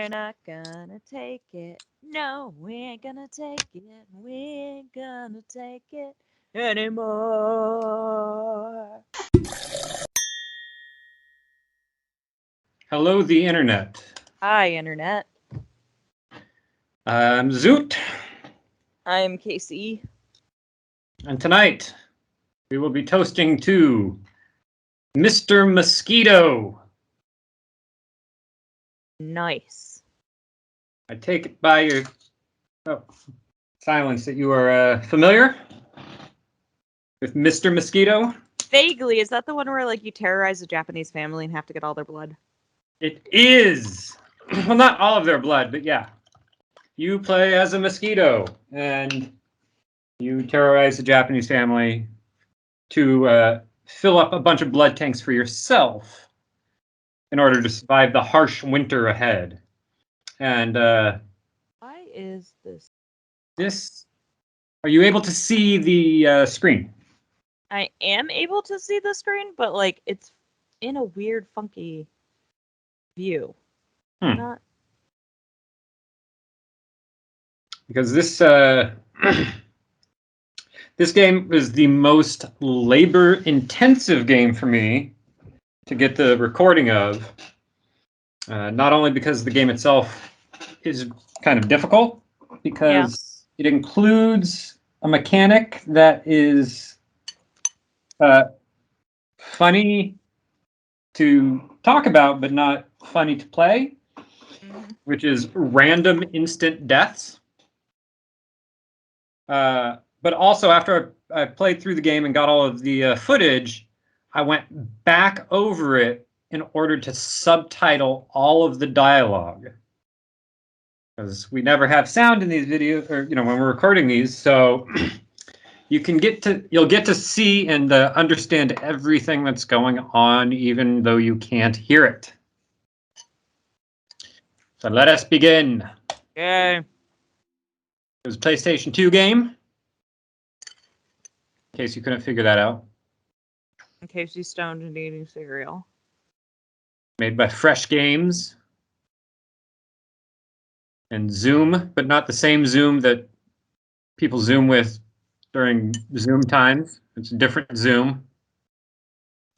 We're not gonna take it. No, we ain't gonna take it. We ain't gonna take it anymore. Hello, the internet. Hi, Internet. I'm Zoot, I'm Kasey. and tonight we will be toasting to Mr. Mosquito. Nice. I take it by your silence that you are familiar with Mr. Mosquito. Vaguely, is that the one where like you terrorize a Japanese family and have to get all their blood? It is. Well, not all of their blood, but yeah. You play as a mosquito, and you terrorize a Japanese family to fill up a bunch of blood tanks for yourself in order to survive the harsh winter ahead. And Why is this? Are you able to see the screen? I am able to see the screen, but like it's in a weird, funky view. Not because this this game is the most labor-intensive game for me to get the recording of. Not only because the game itself is kind of difficult, because it includes a mechanic that is funny to talk about, but not funny to play, which is random instant deaths. But also, after I played through the game and got all of the footage, I went back over it in order to subtitle all of the dialogue. Because we never have sound in these videos, or when we're recording these, so you'll get to see and understand everything that's going on, even though you can't hear it. So let us begin. Okay. It was a PlayStation 2 game, in case you couldn't figure that out. In case he's stoned and eating cereal. Made by Fresh Games. And Zoom, but not the same Zoom that people Zoom with during Zoom times. It's a different Zoom.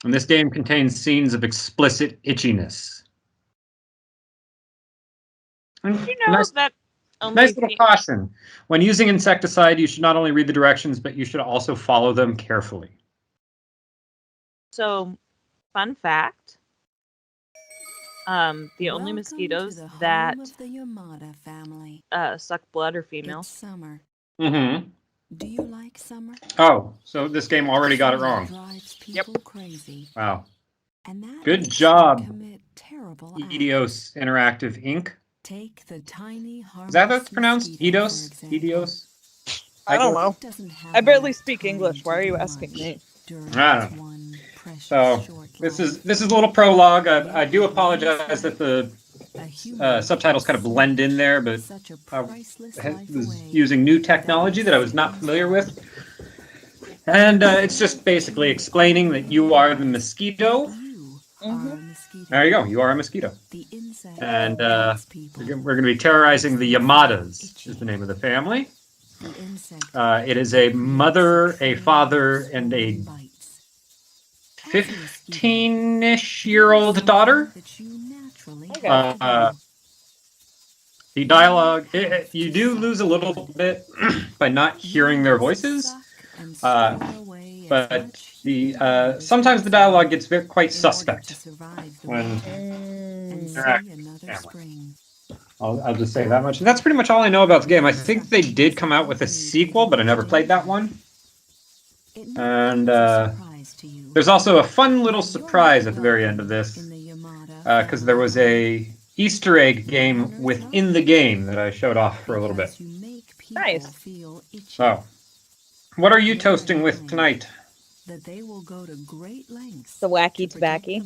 And this game contains scenes of explicit itchiness. Did you know that only nice little caution. When using insecticide, you should not only read the directions, but you should also follow them carefully. So, fun fact. The only mosquitoes that suck blood are female. It's summer. Mm-hmm. Do you like summer? Oh, so this game already got it wrong. Yep. Crazy. Wow. And that good job, Eidos Interactive Inc. Take the tiny Is that how it's pronounced? Eidos? Eidos? I don't know. I barely speak English. Why are you asking me? I don't know. So this is a little prologue. I do apologize that the subtitles kind of blend in there, but I was using new technology that I was not familiar with. And it's just basically explaining that you are the mosquito. There you go. You are a mosquito. And we're going to be terrorizing the Yamadas, is the name of the family. It is a mother, a father, and a 15-ish-year-old daughter. The dialogue, you do lose a little bit by not hearing their voices, but sometimes the dialogue gets quite suspect when interacting with the family. I'll just say that much. And that's pretty much all I know about the game. I think they did come out with a sequel, but I never played that one. And there's also a fun little surprise at the very end of this, because there was a Easter egg game within the game that I showed off for a little bit. Nice. So, what are you toasting with tonight? That they will go to great lengths the wacky tobacco.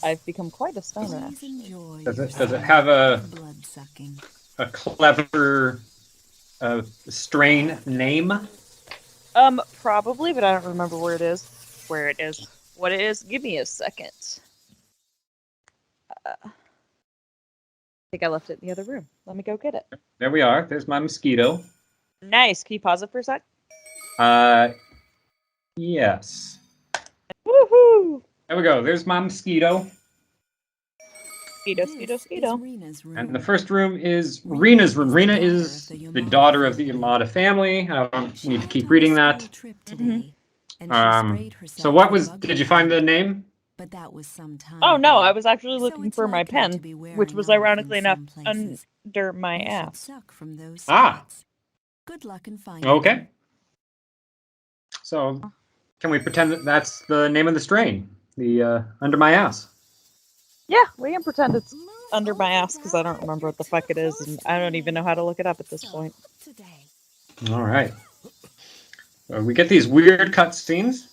I've become quite a stoner. Does it have a clever strain name? Probably, but I don't remember where it is. What it is? Give me a second. think I left it in the other room. Let me go get it. There we are. There's my mosquito. Nice. Can you pause it for a sec? Yes. Woohoo! There we go. There's my mosquito. Mosquito. And the first room is Rena's room. Rena is the daughter of the Yamada family. I don't need to keep reading that. So what was, did you find the name? But that was some time Oh no, ago. I was actually So looking it's for my likely pen, to be wearing which was off in ironically enough some places. under my You should ass. suck from those Ah. spots. Good luck in finding Okay. them. So can we pretend that that's the name of the strain? The under my ass. Yeah, we can pretend it's under my ass because I don't remember what the fuck it is, and I don't even know how to look it up at this point. All right. So we get these weird cutscenes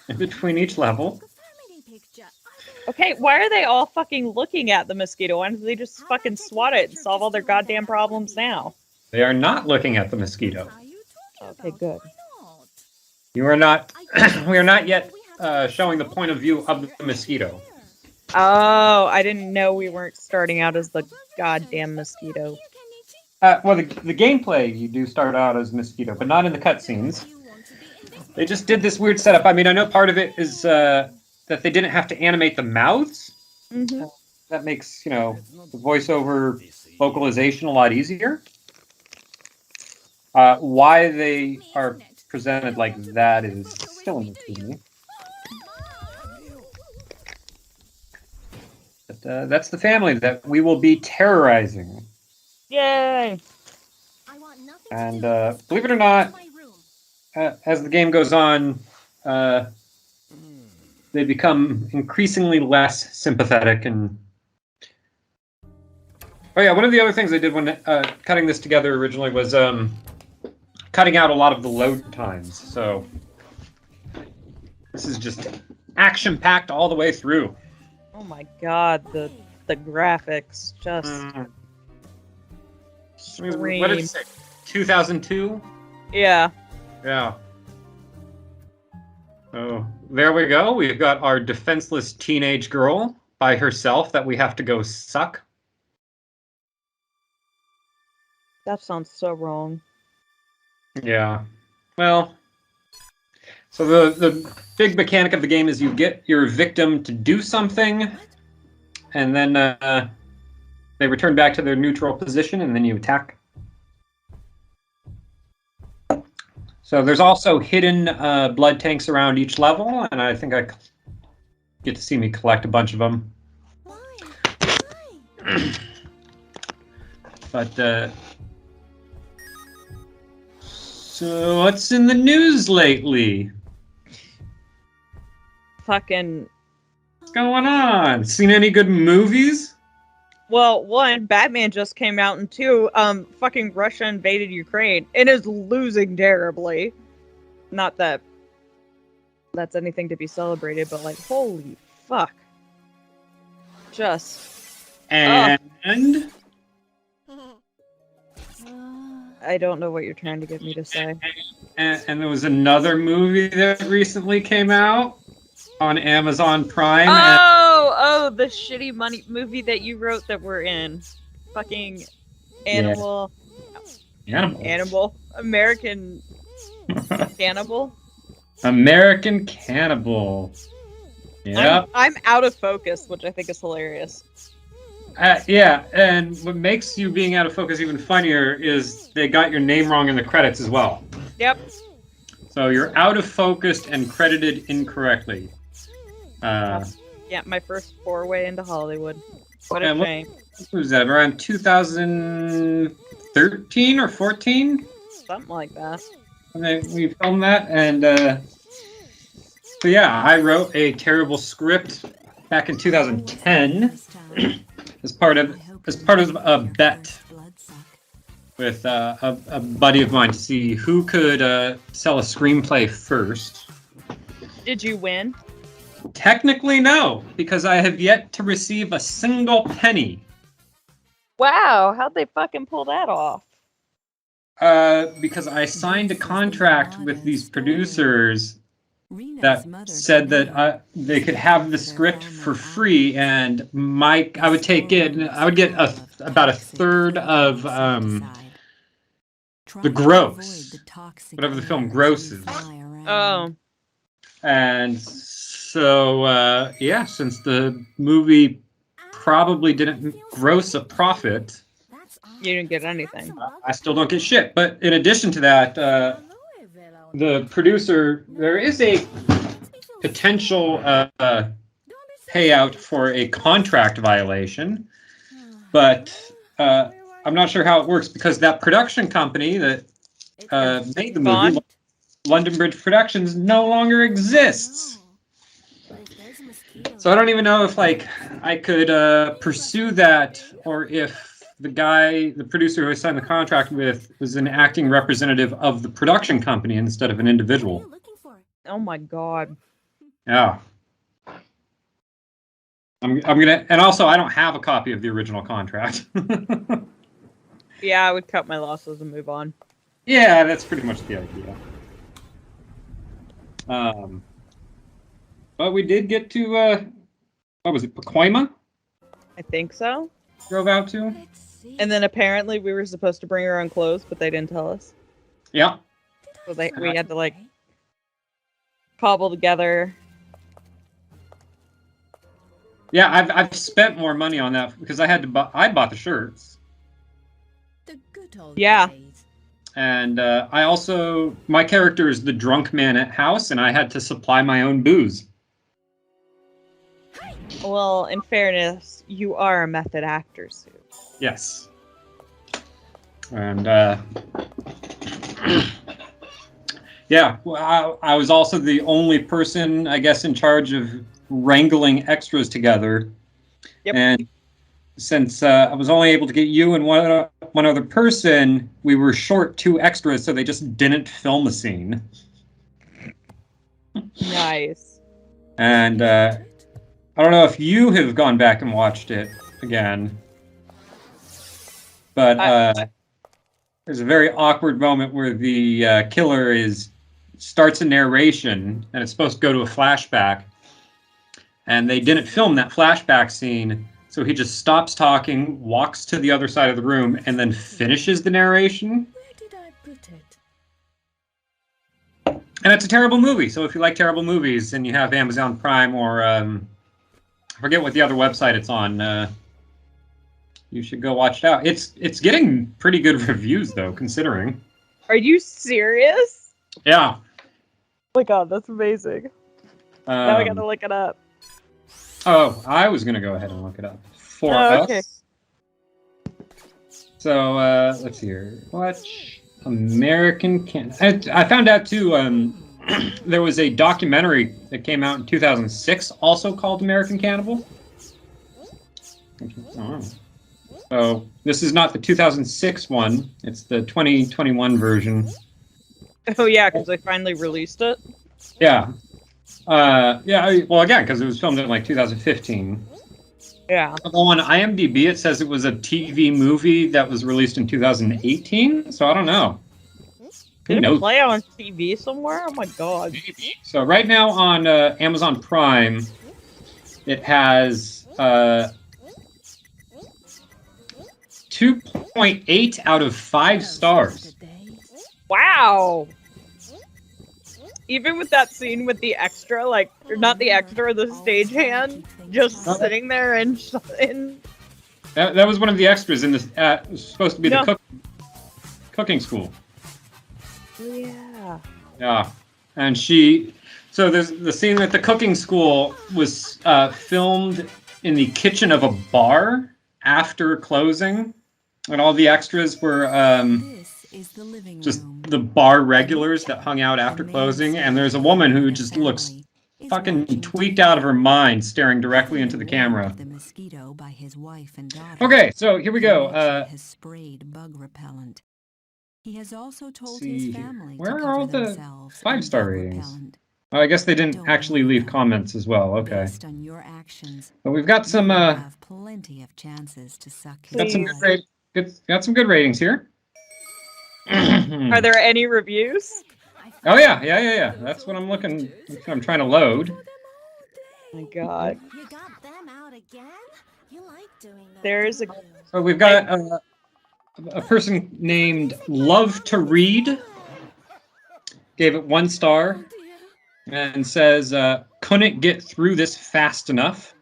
in between each level. Okay, why are they all fucking looking at the mosquito? Why don't they just fucking swat it and solve all their goddamn problems now? They are not looking at the mosquito. Okay, good. You are not. We are not yet showing the point of view of the mosquito. Oh, I didn't know we weren't starting out as the goddamn mosquito. Well, the gameplay, you do start out as mosquito, but not in the cutscenes. They just did this weird setup. I mean, I know part of it is that they didn't have to animate the mouths. Mm-hmm. That makes, you know, the voiceover vocalization a lot easier. Why they are presented like that is still new to me. But that's the family that we will be terrorizing. Yay! And believe it or not, as the game goes on, they become increasingly less sympathetic. And oh yeah, one of the other things I did when cutting this together originally was cutting out a lot of the load times. So this is just action-packed all the way through. Oh my god, the graphics just scream. What did it say? 2002? Yeah. Yeah. Oh, there we go. We've got our defenseless teenage girl by herself that we have to go suck. That sounds so wrong. Yeah. Well, so the big mechanic of the game is you get your victim to do something, and then they return back to their neutral position, and then you attack. So there's also hidden blood tanks around each level, and I think I get to see me collect a bunch of them. But so what's in the news lately? Fucking. What's going on? Seen any good movies? Well, one, Batman just came out, and two, fucking Russia invaded Ukraine and is losing terribly. Not that that's anything to be celebrated, but like, holy fuck. Just. And I don't know what you're trying to get me to say. and there was another movie that recently came out on Amazon Prime. Oh, the shitty movie that you wrote that we're in. Fucking Animal. Cannibal. American Cannibal. American Cannibal. Yep. I'm out of focus, which I think is hilarious. Yeah, and what makes you being out of focus even funnier is they got your name wrong in the credits as well. Yep. So you're out of focus and credited incorrectly. Yeah, my first foray into Hollywood. What a shame. What was that, around 2013 or 14? Something like that. And we filmed that, and so yeah, I wrote a terrible script back in 2010 as part of a bet with a buddy of mine to see who could sell a screenplay first. Did you win? Technically, no, because I have yet to receive a single penny. Wow, how'd they fucking pull that off? Because I signed a contract with these producers that said that they could have the script for free, and I would take it. I would get about a third of the gross, whatever the film grosses. Oh. And so, yeah, since the movie probably didn't gross a profit, You didn't get anything. I still don't get shit. But in addition to that, the producer, there is a potential payout for a contract violation, but I'm not sure how it works because that production company that made the movie, London Bridge Productions, no longer exists. So I don't even know if like I could pursue that, or if the producer who I signed the contract with was an acting representative of the production company instead of an individual. Oh my god. Yeah. I'm gonna, and also I don't have a copy of the original contract. Yeah, I would cut my losses and move on. Yeah, that's pretty much the idea. But we did get to what was it, Pacoima? I think so. Drove out to. And then apparently we were supposed to bring our own clothes, but they didn't tell us. Yeah. So we had to like cobble together. Yeah, I've spent more money on that because I bought the shirts. Yeah. And I also, my character is the drunk man at house, and I had to supply my own booze. Well, in fairness, you are a method actor, Sue. Yes. And yeah, well, I was also the only person, I guess, in charge of wrangling extras together. Yep. And since I was only able to get you and one other person, we were short 2 extras, so they just didn't film a scene. Nice. And I don't know if you have gone back and watched it again, but there's a very awkward moment where the killer starts a narration, and it's supposed to go to a flashback, and they didn't film that flashback scene, so he just stops talking, walks to the other side of the room, and then finishes the narration. Where did I put it? And it's a terrible movie, so if you like terrible movies and you have Amazon Prime or I forget what the other website it's on, you should go watch it out. It's getting pretty good reviews, though, considering. Are you serious? Yeah. Oh my god, that's amazing. Now I gotta look it up. Oh, I was gonna go ahead and look it up for okay. us. So let's see here. Watch American Cannibal. I found out too. There was a documentary that came out in 2006, also called American Cannibal. Oh. So this is not the 2006 one; it's the 2021 version. Oh yeah, because they finally released it. Yeah. Yeah. Well, again, because it was filmed in like 2015. Yeah. Although on IMDb it says it was a TV movie that was released in 2018. So I don't know. Did it play on TV somewhere? Oh my god. So right now on Amazon Prime, it has 2.8 out of 5 stars. Wow. Even with that scene with the extra, like, or not the extra, the stagehand, just sitting there and That was one of the extras in this. It was supposed to be the cooking school. Yeah. Yeah, and so there's the scene at the cooking school was filmed in the kitchen of a bar after closing, and all the extras were just the bar regulars that hung out after closing, and there's a woman who just looks fucking tweaked out of her mind staring directly into the camera. Okay, so here we go. He has also told his family where are all the 5-star ratings? Oh, I guess they didn't actually leave comments as well. Okay. But we've got some got some good ratings here. Are there any reviews? Oh yeah. That's what I'm looking. I'm trying to load. Oh my God. You got them out again? You like doing that. There's a. So we've got a person named Love to Read. Gave it 1 star and says, couldn't get through this fast enough.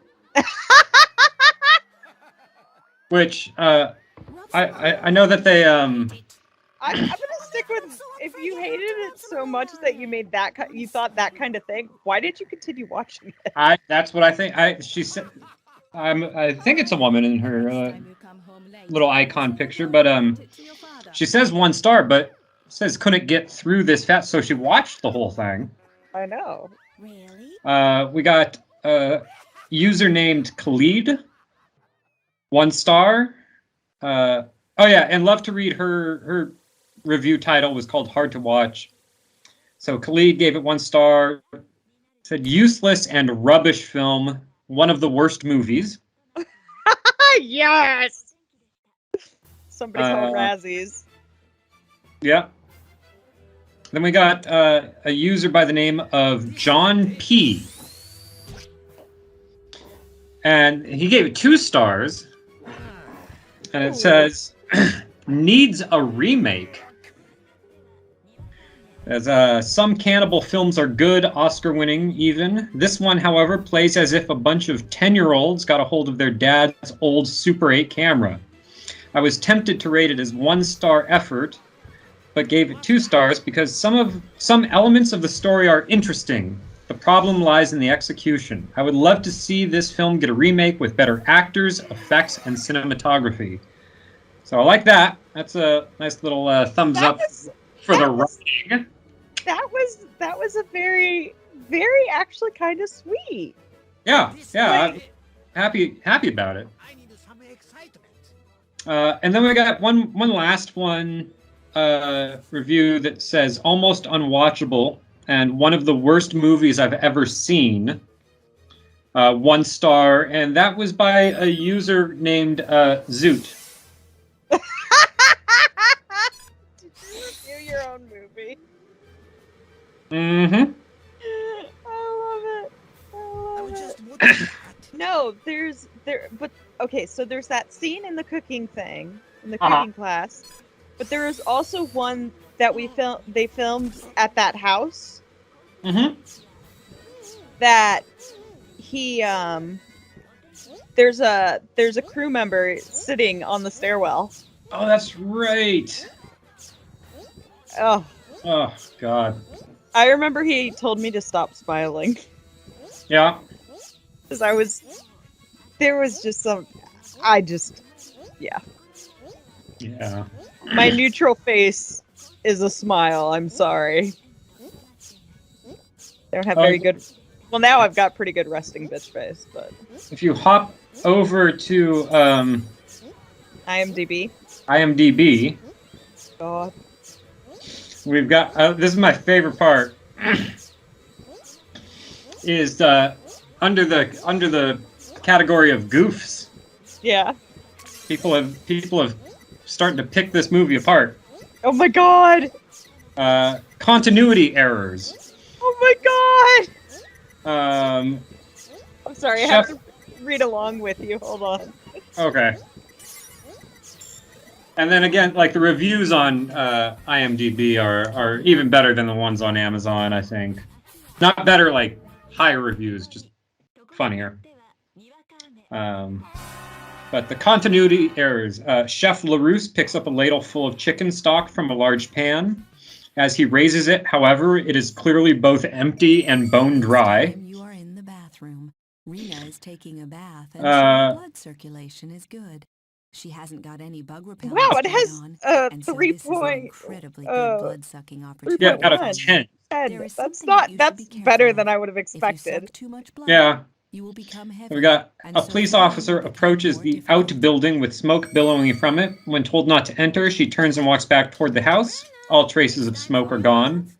Which I know that they I'm gonna stick with, if you hated it so much that you made that you thought that kind of thing, why did you continue watching it? That's what I think. She said, I think it's a woman in her little icon picture, but she says 1 star, but says couldn't get through this fast, so she watched the whole thing. I know. Really? We got a user named Khalid, 1 star. Oh yeah, and Love to Read, her review title was called Hard to Watch. So Khalid gave it 1 star. Said useless and rubbish film, one of the worst movies. Yes. Somebody called Razzies. Yeah. Then we got a user by the name of John P. And he gave it 2 stars. And it says, needs a remake. As some Cannibal films are good, Oscar-winning even. This one, however, plays as if a bunch of 10-year-olds got a hold of their dad's old Super 8 camera. I was tempted to rate it as 1-star effort, but gave it 2 stars because some elements of the story are interesting. The problem lies in the execution. I would love to see this film get a remake with better actors, effects, and cinematography. So I like that. That's a nice little thumbs up for the writing. That was a very, very actually kind of sweet. Yeah. I'm happy about it. And then we got one last one. Review that says almost unwatchable and one of the worst movies I've ever seen. 1 star, and that was by a user named Zoot. Did you review your own movie? Mm-hmm. I love it. No, so there's that scene in the cooking thing, in the cooking class. But there is also one that they filmed at that house. Mm-hmm. That he there's a crew member sitting on the stairwell. Oh, that's right. Oh God. I remember he told me to stop smiling. Yeah. Because there was just yeah. Yeah. My neutral face is a smile. I'm sorry. I don't have very good. Well, now I've got pretty good resting bitch face, but if you hop over to IMDb. God. We've got this is my favorite part. Is under the category of goofs. Yeah. People have starting to pick this movie apart. Oh my god. Continuity errors. Oh my god. I'm sorry, I have to read along with you. Hold on. Okay. And then again, like the reviews on IMDb are even better than the ones on Amazon, I think. Not better, like higher reviews, just funnier. But the continuity errors. Chef LaRousse picks up a ladle full of chicken stock from a large pan. As he raises it, however, it is clearly both empty and bone dry. You are in the bathroom. Rena is taking a bath, and blood circulation is good. She hasn't got any bug repellent. Wow, it has a 3 incredibly good blood-sucking opportunity. Yeah, out of 10. That's better than I would have expected. Too much blood, Yeah. you will become heavy. We got a police officer approaches the outbuilding with smoke billowing from it. When told not to enter, she turns and walks back toward the house. All traces of smoke are gone.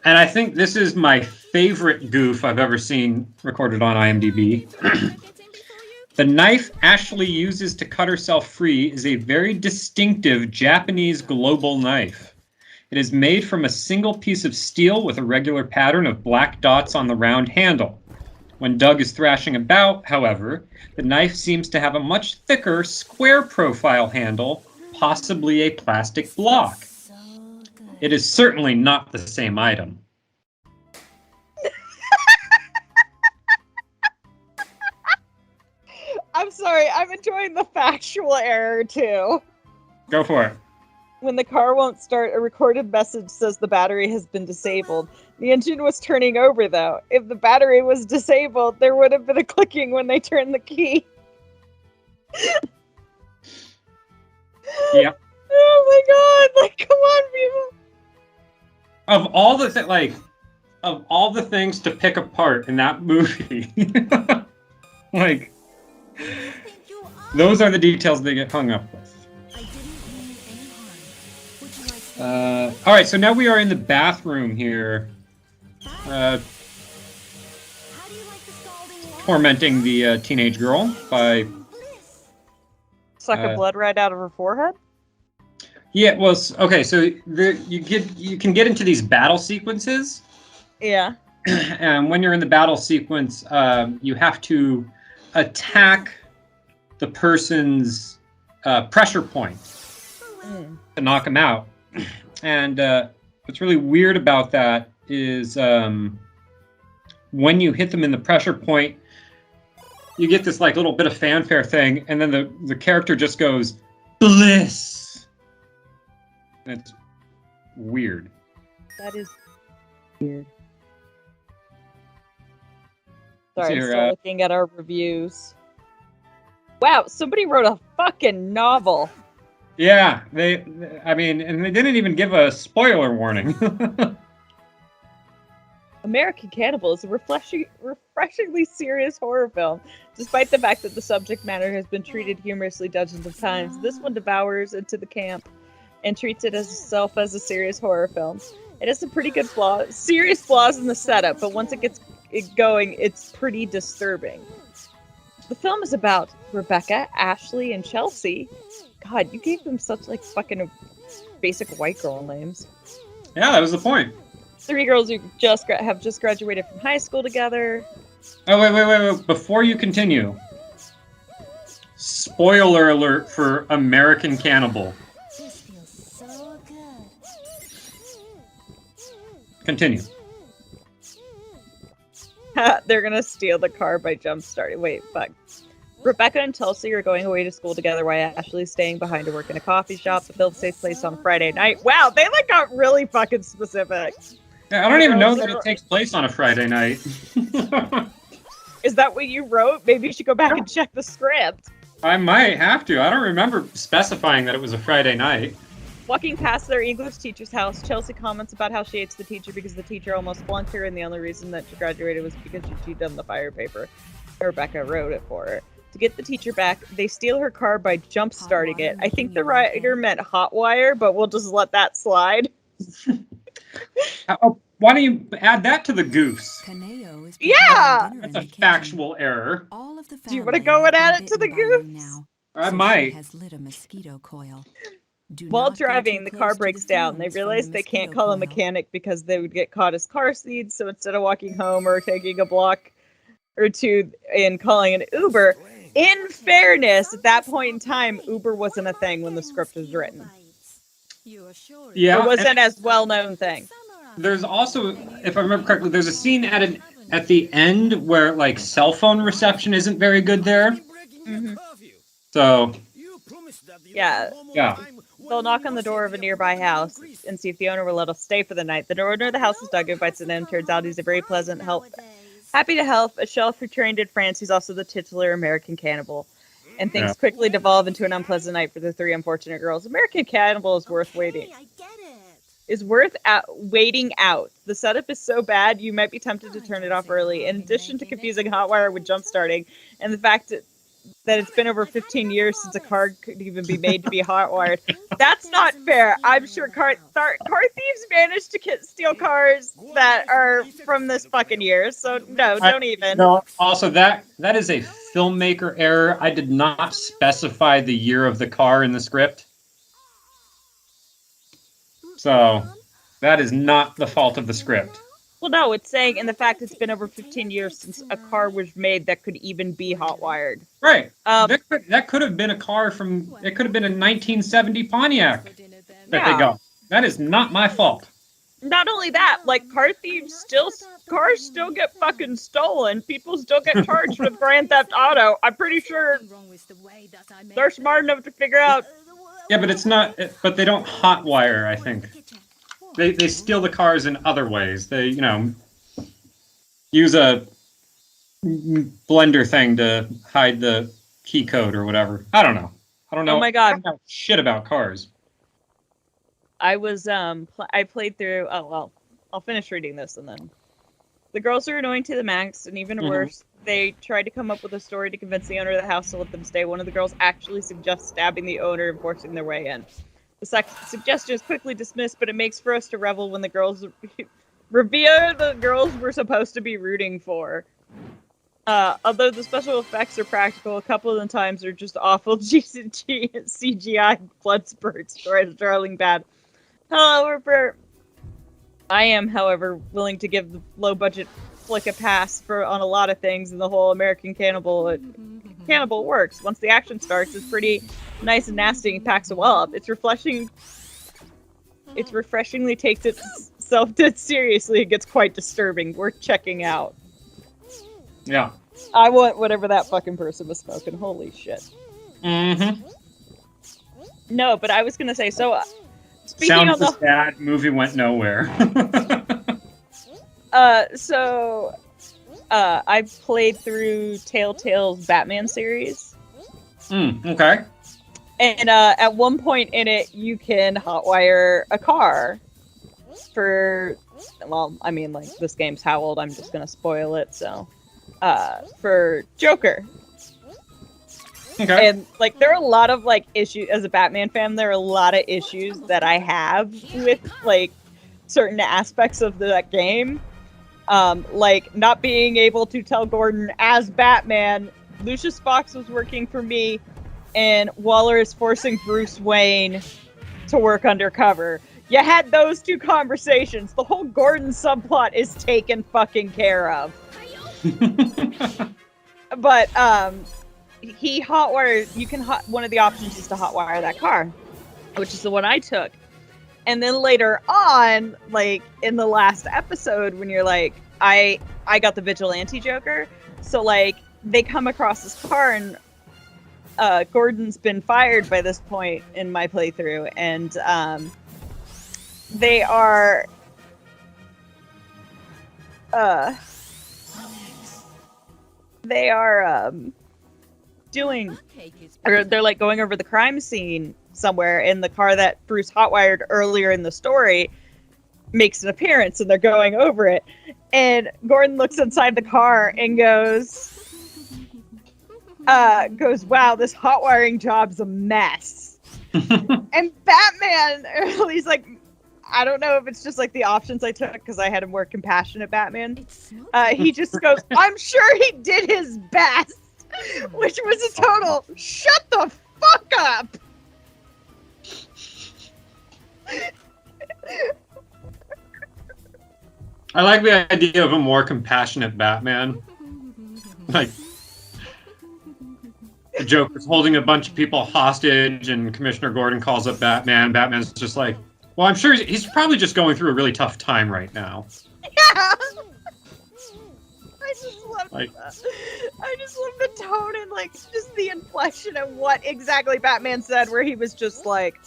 And I think this is my favorite goof I've ever seen recorded on IMDb. The knife Ashley uses to cut herself free is a very distinctive Japanese global knife. It is made from a single piece of steel with a regular pattern of black dots on the round handle. When Doug is thrashing about, however, the knife seems to have a much thicker, square profile handle, possibly a plastic block. It is certainly not the same item. I'm sorry, I'm enjoying the factual error too. Go for it. When the car won't start, a recorded message says the battery has been disabled. The engine was turning over, though. If the battery was disabled, there would have been a clicking when they turned the key. Yeah. Oh my god! Like, come on, people. Of all the things to pick apart in that movie, like, those are the details they get hung up with. All right, so now we are in the bathroom here, tormenting the teenage girl by Suck a blood right out of her forehead. Yeah, well, okay, so you can get into these battle sequences. Yeah. And when you're in the battle sequence, you have to attack the person's pressure point to knock them out. And what's really weird about that is when you hit them in the pressure point, you get this like little bit of fanfare thing, and then the character just goes, bliss. And it's weird. That is weird. Sorry, Here, I'm still looking at our reviews. Wow, somebody wrote a fucking novel. Yeah, and they didn't even give a spoiler warning. American Cannibal is a refreshingly serious horror film. Despite the fact that the subject matter has been treated humorously dozens of times, this one devours into the camp and treats it as itself as a serious horror film. It has some pretty good serious flaws in the setup, but once it gets going, it's pretty disturbing. The film is about Rebecca, Ashley, and Chelsea. God, you gave them such like fucking basic white girl names. Yeah, that was the point. 3 girls who have just graduated from high school together. Oh, wait. Before you continue, spoiler alert for American Cannibal. This feels so good. Continue. They're gonna steal the car by jump starting. Wait, fuck. Rebecca and Chelsea are going away to school together while Ashley's staying behind to work in a coffee shop. The film takes place on Friday night. Wow, they like got really fucking specific. Yeah, I don't even know that it takes place on a Friday night. Is that what you wrote? Maybe you should go back and check the script. I might have to. I don't remember specifying that it was a Friday night. Walking past their English teacher's house, Chelsea comments about how she hates the teacher because the teacher almost flunked her, and the only reason that she graduated was because she cheated on the fire paper. Rebecca wrote it for her. To get the teacher back, they steal her car by jump starting it. I think the writer meant hot wire, but we'll just let that slide. Why don't you add that to the goose? Yeah! That's a factual error. Do you want to go and add it to the goose? I might. While driving, the car breaks down. They realize they can't call a mechanic because they would get caught as car thieves, so instead of walking home or taking a block or two and calling an Uber, in fairness, at that point in time, Uber wasn't a thing when the script was written. Yeah, it wasn't as well-known thing. There's also, if I remember correctly, there's a scene at the end where like cell phone reception isn't very good there. Mm-hmm. So yeah. They'll knock on the door of a nearby house and see if the owner will let us stay for the night. The owner of the house is Doug, who invites them in. Turns out he's a very pleasant happy to help. A chef who trained in France. He's also the titular American Cannibal. And things quickly devolve into an unpleasant night for the 3 unfortunate girls. American Cannibal is worth waiting. Waiting out. The setup is so bad, you might be tempted to turn it off early. In addition to confusing hotwire with jump starting, and the fact that it's been over 15 years since a car could even be made to be hotwired. That's not fair. I'm sure car thieves managed to steal cars that are from this fucking year. So no, don't even. No. Also, that is a filmmaker error. I did not specify the year of the car in the script. So That is not the fault of the script. Well, no, it's saying in the fact it's been over 15 years since a car was made that could even be hot wired. Right. That could have been a car from. It could have been a 1970 Pontiac that they got. That is not my fault. Not only that, like cars still get fucking stolen. People still get charged with Grand Theft Auto. I'm pretty sure they're smart enough to figure out. Yeah, but it's not. But they don't hotwire. I think they steal the cars in other ways. They use a blender thing to hide the key code or whatever. I don't know. Oh my god! I don't know shit about cars. I was I played through. Oh well, I'll finish reading this and then. The girls are annoying to the max, and even worse, they tried to come up with a story to convince the owner of the house to let them stay. One of the girls actually suggests stabbing the owner and forcing their way in. The suggestion is quickly dismissed, but it makes for us to revel when the girls reveal the girls we're supposed to be rooting for. Although the special effects are practical, a couple of the times are just awful CGI blood spurts, darling bad. However, I am, however, willing to give the low-budget flick a pass on a lot of things, and the whole American Cannibal works. Once the action starts, it's pretty nice and nasty and packs it well up. It's refreshingly takes itself dead seriously. It gets quite disturbing. Worth checking out. Yeah. I want whatever that fucking person was smoking. Holy shit. Mm-hmm. No, but I was gonna say, so... Sounds bad. Movie went nowhere. I played through Telltale's Batman series. Okay. And at one point in it, you can hotwire a car for... Well, I mean, like, this game's how old? I'm just gonna spoil it, so... for Joker. Okay. And, like, there are a lot of, like, issues, as a Batman fan, there are a lot of issues that I have with, like, certain aspects of that game. Like, not being able to tell Gordon, as Batman, Lucius Fox was working for me, and Waller is forcing Bruce Wayne to work undercover. You had those two conversations. The whole Gordon subplot is taken fucking care of. But, he hotwired, one of the options is to hotwire that car, which is the one I took. And then later on, like, in the last episode, when you're like, I got the Vigilante Joker, so, like, they come across this car, and Gordon's been fired by this point in my playthrough, and they are they're like going over the crime scene somewhere, and the car that Bruce hotwired earlier in the story makes an appearance, and they're going over it, and Gordon looks inside the car and goes, wow, this hotwiring job's a mess. And Batman, he's like, I don't know if it's just like the options I took because I had a more compassionate Batman. He just goes, I'm sure he did his best. Which was a total, shut the fuck up! I like the idea of a more compassionate Batman. Like, the Joker's holding a bunch of people hostage, and Commissioner Gordon calls up Batman. Batman's just like, well, I'm sure he's probably just going through a really tough time right now. Yeah! I just love that. I just love the tone and, like, just the inflection of what exactly Batman said, where he was just like,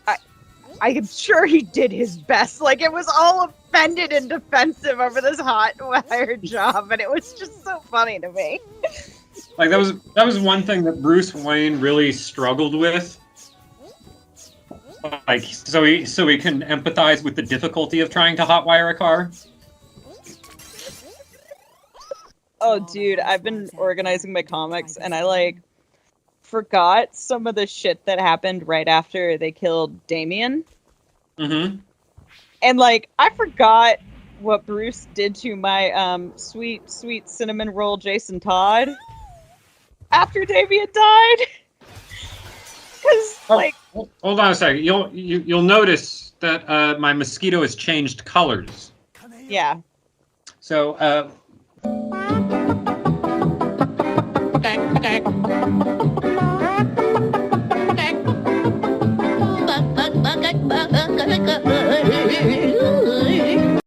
I am sure he did his best. Like, it was all offended and defensive over this hot wired job, and it was just so funny to me. Like, that was one thing that Bruce Wayne really struggled with. Like, so he can empathize with the difficulty of trying to hotwire a car. Oh, dude, I've been organizing my comics, and I, like, forgot some of the shit that happened right after they killed Damian. Mm-hmm. And, like, I forgot what Bruce did to my, sweet, sweet cinnamon roll Jason Todd after Damian died. Because, like... Hold on a second. You'll notice that my mosquito has changed colors. Yeah. So